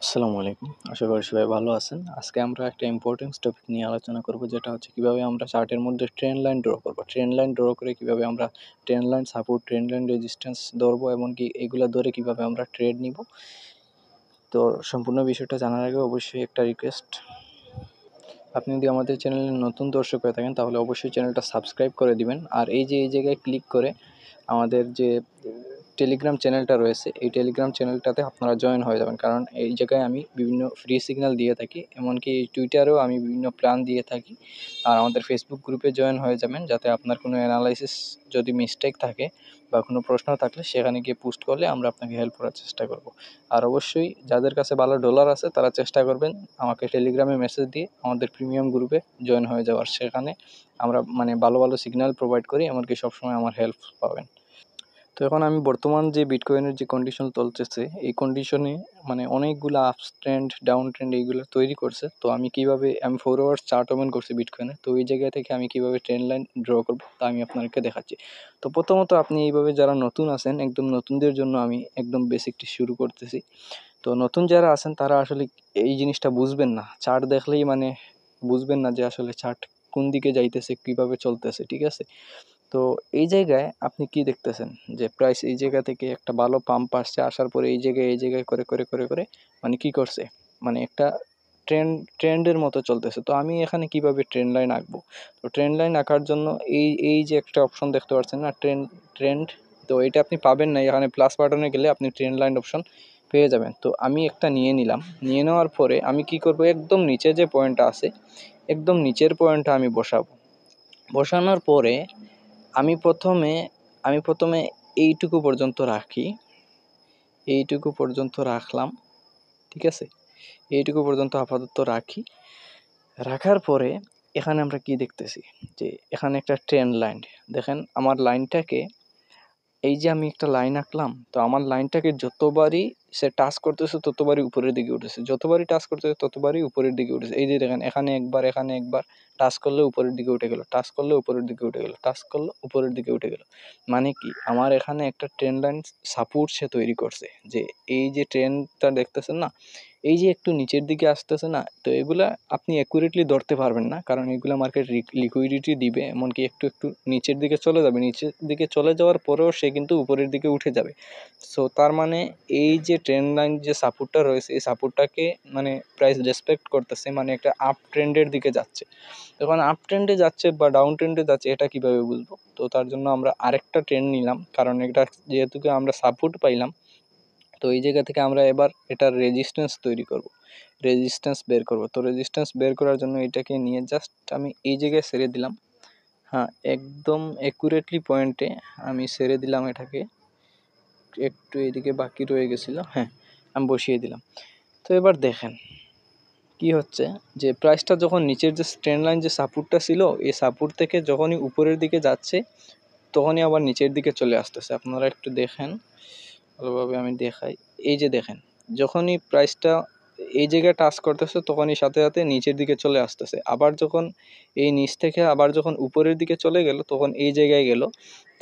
আসসালামু আলাইকুম। আশা করি সবাই ভালো আছেন। আজকে আমরা একটা ইম্পর্টেন্ট টপিক নিয়ে আলোচনা করব, যেটা হচ্ছে কিভাবে আমরা চার্টের মধ্যে ট্রেন্ড লাইন ড্র করব। ট্রেন্ড লাইন ড্র করে কিভাবে আমরা trend line support, trend line resistance ধরবো, এমনকি এগুলা ধরে কিভাবে আমরা ট্রেড নিব। তো সম্পূর্ণ বিষয়টা জানার আগে অবশ্যই একটা রিকোয়েস্ট, আপনি যদি আমাদের চ্যানেলে নতুন দর্শক হয়ে থাকেন তাহলে অবশ্যই চ্যানেলটা সাবস্ক্রাইব করে দিবেন। আর এই জায়গায় ক্লিক করে আমাদের যে টেলিগ্রাম চ্যানেলটা রয়েছে, এই টেলিগ্রাম চ্যানেলটাতে আপনারা জয়েন হয়ে যাবেন, কারণ এই জায়গায় আমি বিভিন্ন ফ্রি সিগন্যাল দিয়ে থাকি, এমনকি টুইটারেও আমি বিভিন্ন প্ল্যান দিয়ে থাকি। আর আমাদের ফেসবুক গ্রুপে জয়েন হয়ে যাবেন, যাতে আপনার কোনো অ্যানালাইসিস যদি মিস্টেক থাকে বা কোনো প্রশ্ন থাকলে সেখানে গিয়ে পোস্ট করলে আমরা আপনাকে হেল্প করার চেষ্টা করব। আর অবশ্যই যাদের কাছে ভালো ডলার আছে তারা চেষ্টা করবেন আমাকে টেলিগ্রামে মেসেজ দিয়ে আমাদের প্রিমিয়াম গ্রুপে জয়েন হয়ে যাওয়ার। সেখানে আমরা ভালো ভালো সিগন্যাল প্রোভাইড করি, এমনকি সবসময় আমার হেল্প পাবেন। তো এখন আমি বর্তমান যে বিটকয়েনের যে কন্ডিশন চলতেছে, এই কন্ডিশনে অনেকগুলো আপস ট্রেন্ড, ডাউন ট্রেন্ড এইগুলো তৈরি করছে। তো আমি 4 আওয়ার্স চার্ট ওপেন করছি বিটকয়েনে। তো এই জায়গা থেকে আমি কিভাবে ট্রেন্ড লাইন ড্র করব তা আমি আপনাদেরকে দেখাচ্ছি। তো প্রথমত আপনি এইভাবে, যারা নতুন আছেন, একদম নতুনদের জন্য আমি একদম বেসিকটি শুরু করতেছি। তো নতুন যারা আছেন তারা আসলে এই জিনিসটা বুঝবেন না, চার্ট দেখলেই বুঝবেন না যে আসলে চার্ট কোন দিকে যাইতেছে, কিভাবে চলতেছে, ঠিক আছে। তো এই জায়গায় আপনি কি দেখতেছেন যে প্রাইস এই জায়গা থেকে একটা ভালো পাম্প আসছে, আসার পরে এই জায়গায় করে করে করে করে কি করছে, একটা ট্রেন্ডের মতো চলতেছে। তো আমি এখানে কিভাবে ট্রেন্ড লাইন আঁকবো? তো ট্রেন্ড লাইন আঁকার জন্য এই এই যে একটা অপশন দেখতে পাচ্ছেন না, ট্রেন্ড। তো এটা আপনি পাবেন না, এখানে প্লাস বাটনে গেলে আপনি ট্রেন্ড লাইন অপশন পেয়ে যাবেন। তো আমি একটা নিয়ে নিলাম। নিয়ে নেওয়ার পরে আমি কি করব, একদম নিচে যে পয়েন্টটা আছে, একদম নিচের পয়েন্টটা আমি বসাবো। বসানোর পরে আমি প্রথমে আমি প্রথমে এইটুকু পর্যন্ত রাখি, এইটুকু পর্যন্ত রাখলাম, ঠিক আছে। এইটুকু পর্যন্ত আপাতত রাখি। রাখার পরে এখানে আমরা কি দেখতেছি, যে এখানে একটা ট্রেন্ড লাইন। দেখেন আমার লাইনটাকে, এই যে আমি একটা লাইন আঁকলাম, তো আমার লাইনটাকে যতবারই সে টাচ করতেছে ততবারই উপরের দিকে উঠেছে, যতবারই টাচ করতেছে ততবারই উপরের দিকে উঠেছে। এই যে দেখেন, এখানে একবার, এখানে একবার টাচ করলে উপরের দিকে উঠে গেল, টাচ করলে উপরের দিকে উঠে গেল, টাচ করলে উপরের দিকে উঠে গেল। মানে কি, আমার এখানে একটা ট্রেন্ড লাইন সাপোর্ট সে তৈরি করছে। যে এই যে ট্রেন্ডটা দেখতেছেন না, এই যে একটু নিচের দিকে আসতেছে না, তো এগুলা আপনি অ্যাকুরেটলি ধরতে পারবেন না, কারণ এগুলা মার্কেট লিকুইডিটি দিবে, এমনকি একটু একটু নিচের দিকে চলে যাবে। নিচের দিকে চলে যাওয়ার পরেও সে কিন্তু উপরের দিকে উঠে যাবে। সো তার মানে এই যে ট্রেন্ড লাইন যে সাপোর্টটা রয়েছে, এই সাপোর্টটাকে প্রাইস রেসপেক্ট করতেছে, একটা আপ ট্রেন্ডের দিকে যাচ্ছে। এখন আপ ট্রেন্ডে যাচ্ছে বা ডাউন ট্রেন্ডে যাচ্ছে, এটা কিভাবে বুঝবো? তো তার জন্য আমরা আরেকটা ট্রেন্ড নিলাম, কারণ এটা যেহেতু আমরা সাপোর্ট পাইলাম। তো এই জায়গা থেকে আমরা এবার এটার রেজিস্ট্যান্স তৈরি করব, রেজিস্ট্যান্স বের করব। তো রেজিস্ট্যান্স বের করার জন্য এটাকে নিয়ে জাস্ট আমি এই জায়গায় ছেড়ে দিলাম। হ্যাঁ, একদম অ্যাকুরেটলি পয়েন্টে আমি ছেড়ে দিলাম এটাকে। একটু এদিকে বাকি রয়ে গেছিলো, হ্যাঁ, আমি বসিয়ে দিলাম। তো এবার দেখেন কি হচ্ছে, যে প্রাইসটা যখন নিচের যে ট্রেন্ড লাইন যে সাপোর্টটা ছিল, এই সাপোর্ট থেকে যখনই উপরের দিকে যাচ্ছে তখনই আবার নিচের দিকে চলে আসতেছে। আপনারা একটু দেখেন ভালোভাবে, আমি দেখাই। এই যে দেখেন, যখনই প্রাইসটা এই জায়গায় টাচ করতেছে তখনই সাথে সাথে নিচের দিকে চলে আসতেছে। আবার যখন এই নিচ থেকে আবার যখন উপরের দিকে চলে গেল তখন এই জায়গায় গেল,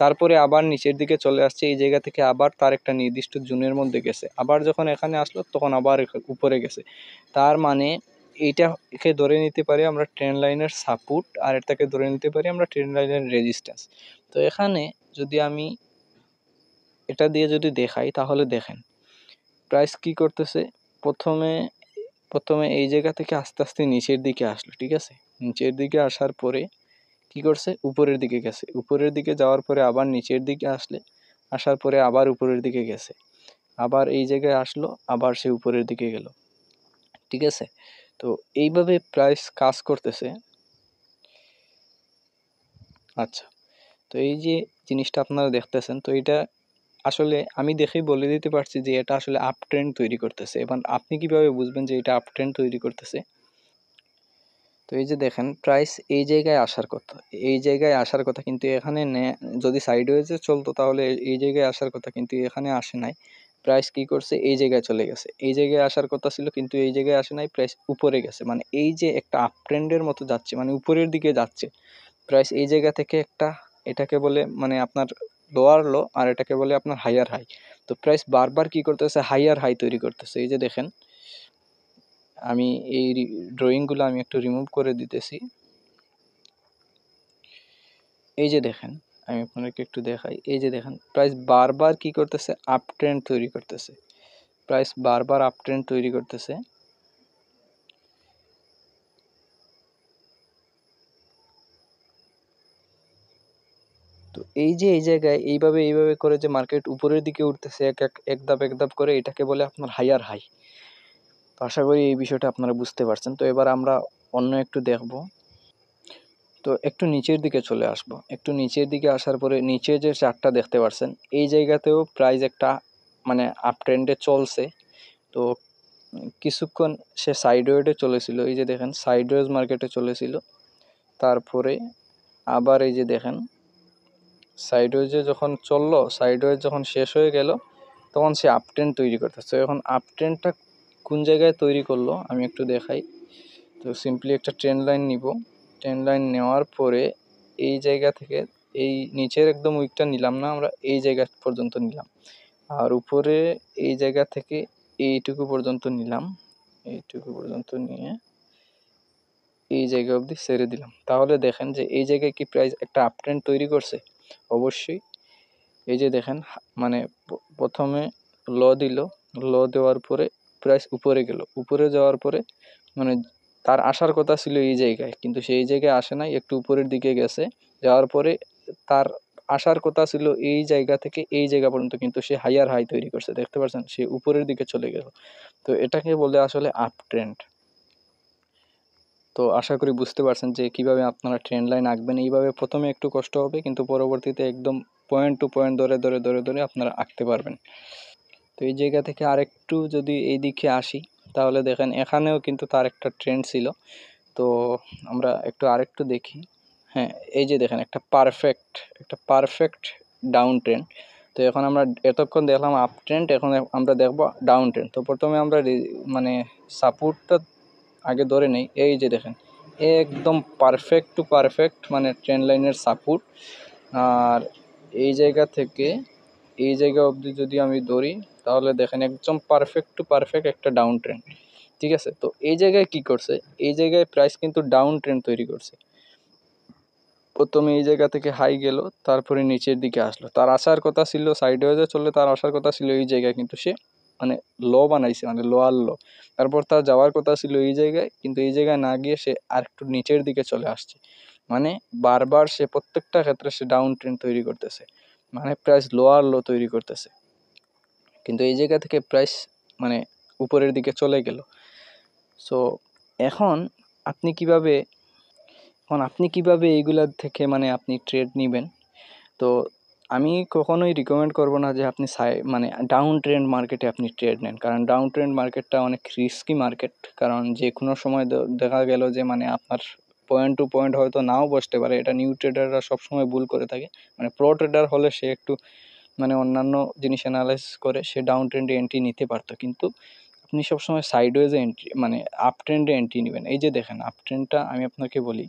তারপরে আবার নিচের দিকে চলে আসছে, এই জায়গা থেকে আবার তার একটা নির্দিষ্ট জোনের মধ্যে গেছে, আবার যখন এখানে আসলো তখন আবার উপরে গেছে। তার মানে এইটাকে ধরে নিতে পারি আমরা ট্রেন্ড লাইনের সাপোর্ট, আর এটাকে ধরে নিতে পারি আমরা ট্রেন্ড লাইনের রেজিস্ট্যান্স। তো এখানে যদি আমি এটা দিয়ে যদি দেখাই, তাহলে দেখেন প্রাইস কি করতেছে। প্রথমে প্রথমে এই জায়গা থেকে আস্তে আস্তে নিচের দিকে আসলো, ঠিক আছে। নিচের দিকে আসার পরে কি করছে, উপরের দিকে গেছে। উপরের দিকে যাওয়ার পরে আবার নিচের দিকে আসার পরে আবার উপরের দিকে গেছে, আবার এই জায়গায় আসলো, আবার সে উপরের দিকে গেল, ঠিক আছে। তো এইভাবে প্রাইস কাজ করতেছে। আচ্ছা, তো এই যে জিনিসটা আপনারা দেখতেছেন, তো এটা আসলে আমি দেখেই বলে দিতে পারছি যে এটা আসলে আপ ট্রেন্ড তৈরি করতেছে। এবং আপনি কিভাবে বুঝবেন যে এটা আপ ট্রেন্ড তৈরি করতেছে? তো এই যে দেখেন, প্রাইস এই জায়গায় আসার কথা, এই জায়গায় আসার কথা, কিন্তু এখানে যদি সাইডওয়েজে চলতো তাহলে এই জায়গায় আসার কথা, কিন্তু এখানে আসে নাই। প্রাইস কি করছে, এই জায়গায় চলে গেছে। এই জায়গায় আসার কথা ছিল কিন্তু এই জায়গায় আসে নাই, প্রাইস উপরে গেছে। এই যে একটা আপ ট্রেন্ডের মতো যাচ্ছে, উপরের দিকে যাচ্ছে প্রাইস। এই জায়গা থেকে একটা, এটাকে বলে আপনার লোয়ার লো, আর এটাকে বলে আপনার হাইয়ার হাই। তো প্রাইস বারবার কি করতেছে, হাইয়ার হাই তৈরি করতেছে। এই যে দেখেন, আমি এই ড্রয়িংগুলো আমি একটু রিমুভ করে দিতেছি। এই যে দেখেন, আমি আপনাদেরকে একটু দেখাই। এই যে দেখেন, প্রাইস বারবার কি করতেছে, আপ ট্রেন্ড তৈরি করতেছে। প্রাইস বারবার আপ ট্রেন্ড তৈরি করতেছে। তো এই যে এই জায়গায় এইভাবে করে যে মার্কেট উপরের দিকে উঠতেছে এক ধাপ করে, এটাকে বলে আপনার হাইয়ার হাই। তো আশা করি এই বিষয়টা আপনারা বুঝতে পারছেন। তো এবার আমরা অন্য একটু দেখব। তো একটু নিচের দিকে চলে আসব। একটু নিচের দিকে আসার পরে নিচে যে চার্টটা দেখতে পাচ্ছেন, এই জায়গাতেও প্রাইস একটা মানে আপ ট্রেন্ডে চলছে। তো কিছুক্ষণ সে সাইডওয়েজে চলেছিল। এই যে দেখেন, সাইডওয়েজ মার্কেটে চলেছিল। তারপরে আবার এই যে দেখেন, সাইডওয়েজে যখন চললো, সাইডওয়েজ যখন শেষ হয়ে গেল, তখন সে আপ ট্রেন্ড তৈরি করতেছে। এখন আপ ট্রেন্ডটা কোন জায়গায় তৈরি করলো আমি একটু দেখাই। তো সিম্পলি একটা ট্রেন্ড লাইন নিব। ট্রেন্ড লাইন নেওয়ার পরে এই জায়গা থেকে এই নিচের একদম উইকটা নিলাম না, আমরা এই জায়গা পর্যন্ত নিলাম। আর উপরে এই জায়গা থেকে এইটুকু পর্যন্ত নিলাম। এইটুকু পর্যন্ত নিয়ে এই জায়গা অবধি ছেড়ে দিলাম। তাহলে দেখেন যে এই জায়গায় কি প্রাইস একটা আপ ট্রেন্ড তৈরি করছে? অবশ্যই। এই যে দেখেন, মানে প্রথমে দিল, দেওয়ার পরে প্রাইস উপরে গেল। উপরে যাওয়ার পরে মানে তার আসার কথা ছিল এই জায়গায়, কিন্তু সেই জায়গায় আসে নাই, একটু উপরের দিকে গেছে। যাওয়ার পরে তার আসার কথা ছিল এই জায়গা থেকে এই জায়গা পর্যন্ত, কিন্তু সে হাইয়ার হাই তৈরি করছে। দেখতে পাচ্ছেন, সে উপরের দিকে চলে গেল। তো এটাকে বলে আসলে আপ ট্রেন্ড। তো আশা করি বুঝতে পারছেন যে কিভাবে আপনারা ট্রেন্ড লাইন আঁকবেন। এইভাবে প্রথমে একটু কষ্ট হবে, কিন্তু পরবর্তীতে একদম পয়েন্ট টু পয়েন্ট ধরে আপনারা আঁকতে পারবেন। তো এই জায়গা থেকে আরেকটু যদি এই দিকে আসি, তাহলে দেখেন এখানেও কিন্তু তার একটা ট্রেন্ড ছিল। তো আমরা আরেকটু দেখি। হ্যাঁ, এই যে দেখেন, একটা পারফেক্ট ডাউন ট্রেন্ড। তো এখন আমরা এতক্ষণ দেখলাম আপ ট্রেন্ড, এখন আমরা দেখব ডাউন ট্রেন্ড। তো প্রথমে আমরা মানে সাপোর্টটা আগে ধরে নেই। এই যে দেখেন, একদম পারফেক্ট টু পারফেক্ট মানে ট্রেন্ড লাইনের সাপোর্ট। আর এই জায়গা থেকে এই জায়গা অবধি যদি আমি ধরি, তাহলে দেখেন একদম পারফেক্ট টু পারফেক্ট একটা ডাউন ট্রেন্ড। ঠিক আছে, তো এই জায়গায় কি করছে, এই জায়গায় প্রাইস কিন্তু ডাউন ট্রেন্ড তৈরি করছে। প্রথমে এই জায়গা থেকে হাই গেল, তারপরে নিচের দিকে আসলো। তার আসার কথা ছিল সাইডওয়েজে চললে, তার আসার কথা ছিল এই জায়গায়, কিন্তু সে মানে লো বানাইছে, মানে লোয়ার লো। তারপর তার যাওয়ার কথা ছিল এই জায়গায়, কিন্তু এই জায়গায় না গিয়ে সে আর একটু নিচের দিকে চলে আসছে। মানে বারবার সে প্রত্যেকটা ক্ষেত্রে সে ডাউন ট্রেন্ড তৈরি করতেছে, মানে প্রাইস লোয়ার লো তৈরি করতেছে। কিন্তু এই জায়গা থেকে প্রাইস মানে উপরের দিকে চলে গেল। সো এখন আপনি কিভাবে এইগুলার থেকে মানে আপনি ট্রেড নেবেন? তো আমি কখনোই রিকমেন্ড করব না যে আপনি মানে ডাউন ট্রেন্ড মার্কেটে আপনি ট্রেড নেন, কারণ ডাউন ট্রেন্ড মার্কেটটা অনেক রিস্কি মার্কেট। কারণ যে কোনো সময় দেখা গেল যে মানে আপনার পয়েন্ট টু পয়েন্ট হয়তো নাও বসতে পারে। এটা নিউ ট্রেডাররা সবসময় ভুল করে থাকে। মানে প্রো ট্রেডার হলে সে একটু মানে অন্যান্য জিনিস অ্যানালাইসিস করে সে ডাউন ট্রেন্ডে এন্ট্রি নিতে পারতো, কিন্তু আপনি সবসময় সাইডওয়েজে এন্ট্রি মানে আপ ট্রেন্ডে এন্ট্রি নেবেন। এই যে দেখেন, আপ ট্রেন্ডটা আমি আপনাকে বলি,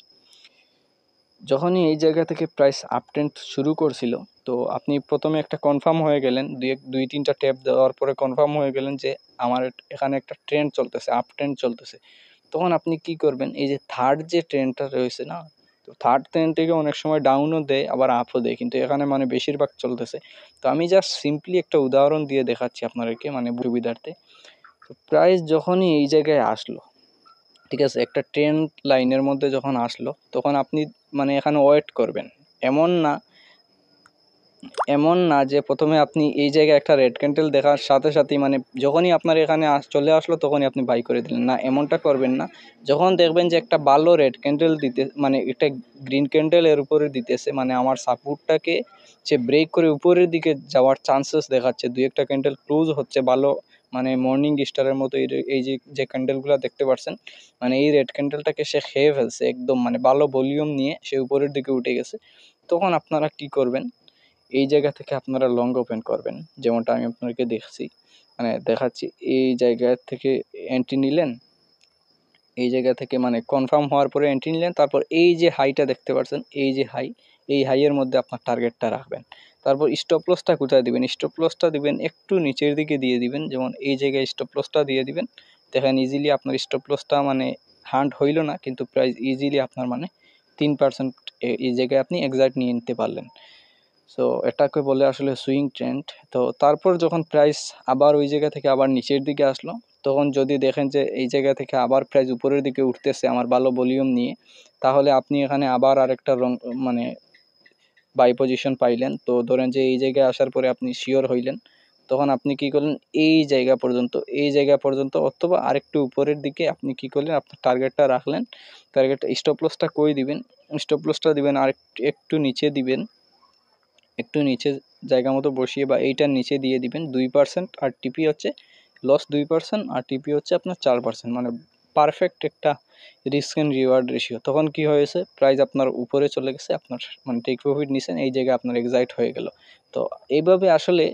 যখনই এই জায়গা থেকে প্রাইস আপ ট্রেন্ড শুরু করছিল, তো আপনি প্রথমে একটা কনফার্ম হয়ে গেলেন, দুই তিনটা ট্যাপ দেওয়ার পরে কনফার্ম হয়ে গেলেন যে আমার এখানে একটা ট্রেন্ড চলতেছে, আপ ট্রেন্ড চলতেছে। তখন আপনি কি করবেন, এই যে থার্ড যে ট্রেন্ডটা রয়েছে না, তো থার্ড ট্রেন্ড থেকে অনেক সময় ডাউনও দেয়, আবার আপও দেয়, কিন্তু এখানে মানে বেশিরভাগ চলতেছে। তো আমি জাস্ট সিম্পলি একটা উদাহরণ দিয়ে দেখাচ্ছি আপনাদেরকে, মানে সুবিধার্থে। তো প্রাইস যখনই এই জায়গায় আসলো, ঠিক আছে, একটা ট্রেন্ড লাইনের মধ্যে যখন আসলো, তখন আপনি মানে এখানে ওয়েট করবেন। এমন না যে প্রথমে আপনি এই জায়গায় একটা রেড ক্যান্ডেল দেখার সাথে সাথেই মানে যখনই আপনার এখানে চলে আসলো তখনই আপনি বাই করে দিলেন, না, এমনটা করবেন না। যখন দেখবেন যে একটা ভালো রেড ক্যান্ডেল দিতে মানে একটা গ্রিন ক্যান্ডেল এর উপরে দিতেছে, মানে আমার সাপোর্টটাকে সে ব্রেক করে উপরের দিকে যাওয়ার চান্সেস দেখাচ্ছে, দুই একটা ক্যান্ডেল ক্লোজ হচ্ছে ভালো, মানে মর্নিং স্টারের মতো এই যে ক্যান্ডেলগুলো দেখতে পাচ্ছেন, মানে এই রেড ক্যান্ডেলটাকে সে খেয়ে ফেলছে একদম, মানে ভালো ভলিউম নিয়ে সে উপরের দিকে উঠে গেছে। তখন আপনারা কি করবেন, এই জায়গা থেকে আপনারা লং ওপেন করবেন, যেমনটা আমি আপনাদেরকে মানে দেখাচ্ছি। এই জায়গা থেকে এন্ট্রি নিলেন, এই জায়গা থেকে মানে কনফার্ম হওয়ার পরে এন্ট্রি নিলেন। তারপর এই যে হাইটা দেখতে পাচ্ছেন, এই যে হাই, এই হাইয়ের মধ্যে আপনার টার্গেটটা রাখবেন। তারপর স্টপ লসটা কোথায় দিবেন, স্টপ লসটা দিবেন একটু নিচের দিকে দিয়ে দিবেন, যেমন এই জায়গায় স্টপ লসটা দিয়ে দিবেন। দেখেন ইজিলি আপনার স্টপ লসটা মানে হান্ট হইল না, কিন্তু প্রাইস ইজিলি আপনার মানে 3% এই জায়গায় আপনি এক্সাক্ট নিয়ে নিতে পারলেন। সো এটাকে বলে আসলে সুইং ট্রেন্ড। তো তারপর যখন প্রাইস আবার ওই জায়গা থেকে আবার নিচের দিকে আসলো, তখন যদি দেখেন যে এই জায়গা থেকে আবার প্রাইস উপরের দিকে উঠতেছে আমার ভালো ভলিউম নিয়ে, তাহলে আপনি এখানে আবার আরেকটা মানে বাই পজিশন পাইলেন। তো ধরেন যে এই জায়গায় আসার পরে আপনি শিওর হইলেন, তখন আপনি কি করলেন, এই জায়গা পর্যন্ত অথবা আরেকটু উপরের দিকে আপনি কি করলেন, আপনার টার্গেটটা রাখলেন। টার্গেটটা স্টপ লসটা কই দিবেন, স্টপ লসটা দিবেন আর একটু নিচে দিবেন, একটু নিচে জায়গা মতো বসিয়ে বা এইটার নিচে দিয়ে দিবেন 2%, আর টিপি হচ্ছে লস 2% আর টিপি হচ্ছে আপনার 4%, মানে পারফেক্ট একটা রিস্ক অ্যান্ড রিওয়ার্ড রেশিও। তখন কি হয়েছে, প্রাইস আপনার উপরে চলে গেছে, আপনার মানে টেক প্রফিট নিছেন, এই জায়গায় আপনার এক্সাইট হয়ে গেল। তো এইভাবে আসলে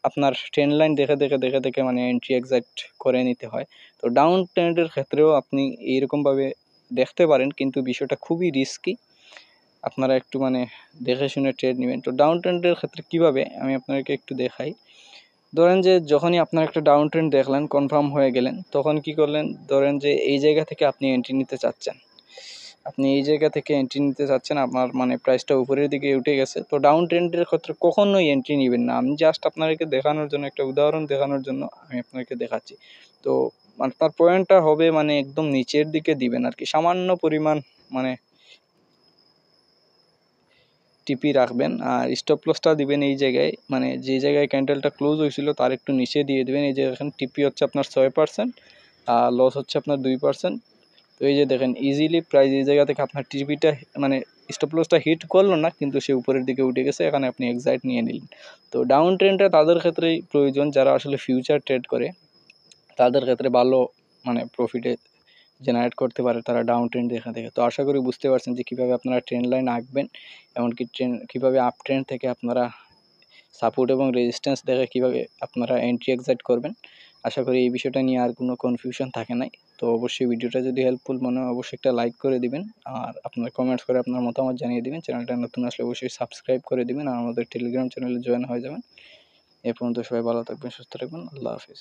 আপনার ট্রেন্ড লাইন দেখে দেখে দেখে দেখে মানে এন্ট্রি এক্সাইট করে নিতে হয়। তো ডাউন ট্রেন্ডের ক্ষেত্রেও আপনি এইরকমভাবে দেখতে পারেন, কিন্তু বিষয়টা খুবই রিস্কি, আপনারা একটু মানে দেখে শুনে ট্রেড নেবেন। তো ডাউন ট্রেন্ডের ক্ষেত্রে কীভাবে আমি আপনাদেরকে একটু দেখাই। ধরেন যে যখনই আপনার একটা ডাউন ট্রেন্ড দেখলেন, কনফার্ম হয়ে গেলেন, তখন কি করলেন, ধরেন যে এই জায়গা থেকে আপনি এন্ট্রি নিতে চাচ্ছেন, আপনার মানে প্রাইসটা উপরের দিকে উঠে গেছে। তো ডাউন ট্রেন্ডের ক্ষেত্রে কখনোই এন্ট্রি নেবেন না। আমি জাস্ট আপনাদেরকে দেখানোর জন্য, একটা উদাহরণ দেখানোর জন্য আমি আপনাদেরকে দেখাচ্ছি। তো আপনার পয়েন্টটা হবে মানে একদম নিচের দিকে দিবেন আর কি, সামান্য পরিমাণ মানে টিপি রাখবেন, আর স্টপ লসটা দিবেন এই জায়গায়, মানে যে জায়গায় ক্যান্ডেলটা ক্লোজ হয়েছিল তার একটু নিচে দিয়ে দিবেন। এই যে এখানে টিপি হচ্ছে আপনার 6%, আর লস হচ্ছে আপনার 2%। তো এই যে দেখেন ইজিলি প্রাইস এই জায়গা থেকে আপনার টিপিটা মানে স্টপ লসটা হিট করলো না, কিন্তু সে উপরের দিকে উঠে গেছে, এখানে আপনি এক্সাইট নিয়ে নিলেন। তো ডাউন ট্রেন্ডটা তাদের ক্ষেত্রেই প্রয়োজন যারা আসলে ফিউচার ট্রেড করে, তাদের ক্ষেত্রে ভালো মানে প্রফিটে জেনারেট করতে পারে তারা ডাউন ট্রেন্ড দেখা থেকে। তো আশা করি বুঝতে পারছেন যে কীভাবে আপনারা ট্রেন্ড লাইন আঁকবেন, এমনকি কীভাবে আপ ট্রেন্ড থেকে আপনারা সাপোর্ট এবং রেজিস্ট্যান্স দেখে কীভাবে আপনারা এন্ট্রি এক্সাইট করবেন। আশা করি এই বিষয়টা নিয়ে আর কোনো কনফিউশন থাকে নাই। তো অবশ্যই ভিডিওটা যদি হেল্পফুল মনে হয় অবশ্যই একটা লাইক করে দিবেন, আর আপনার কমেন্টস করে আপনার মতামত জানিয়ে দিবেন। চ্যানেলটা নতুন আসলে অবশ্যই সাবস্ক্রাইব করে দিবেন, আর আমাদের টেলিগ্রাম চ্যানেলে জয়েন হয়ে যাবেন। এ পর্যন্ত সবাই ভালো থাকবেন, সুস্থ থাকবেন, আল্লাহ হাফিজ।